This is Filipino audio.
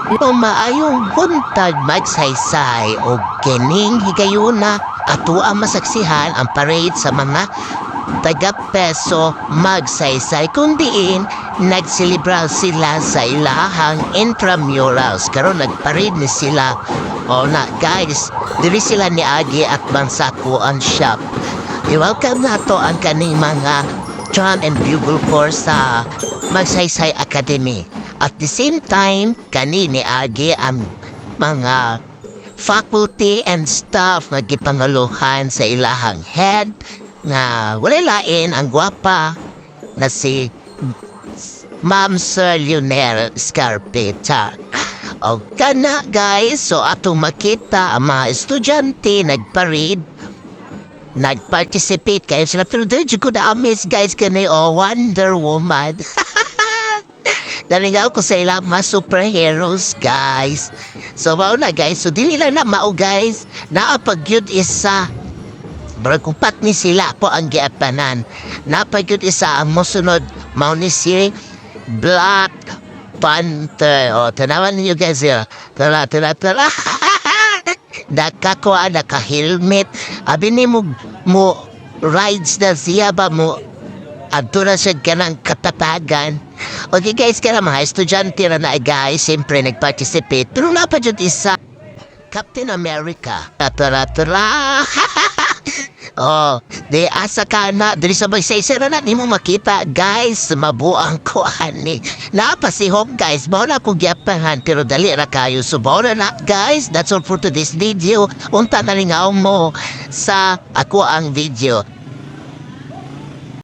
O maayong buntag magsaysay o kining higayuna ato ang masaksihan ang parade sa mga taga-peso magsaysay kundiin nagsilibra sila sa ilahang intramurals karon nagparade ni sila o na guys diri sila ni Agi at Bansakuan Shop. I-welcome nato ang kaning mga drum and bugle corps sa Magsaysay Academy. At the same time, kanini agi ang mga faculty and staff na gipangaluhan sa ilahang head na wala lain ang gwapa na si Ma'am Sir Lionel Scarpeta. O kana guys, so atong makita ang mga estudyante nagparade, nag-participate kayo sila. Pero dahil ko na-amaze guys kani Wonder Woman. Naligaw ko sa ilang mga superheroes, guys. So, mao na, guys. So, dili lang na mao, guys. Naapagyud isa. Berkumpat ni sila po ang giapanan. Naapagyud isa ang musunod. Mao ni si Black Panther. O, tanawan niyo, guys. Tara. Nakakuha, naka-helmet. Abi ni mo rides na siya ba mo adto na siya ganang katatagan. Okay guys, kaya mga estudyante na guys, siyempre nag-participate. Pero pa dyan isa, Captain America. Tara. Oh, di asa ka na, dili sa Magsaysay na ni mo makita, guys, mabuang ko, ani. Napa si Home, guys, bawa na akong giapahan, pero dali ra kayo. So, bawa na, guys, that's all for today's video. Unta na lingaw mo sa ako ang video.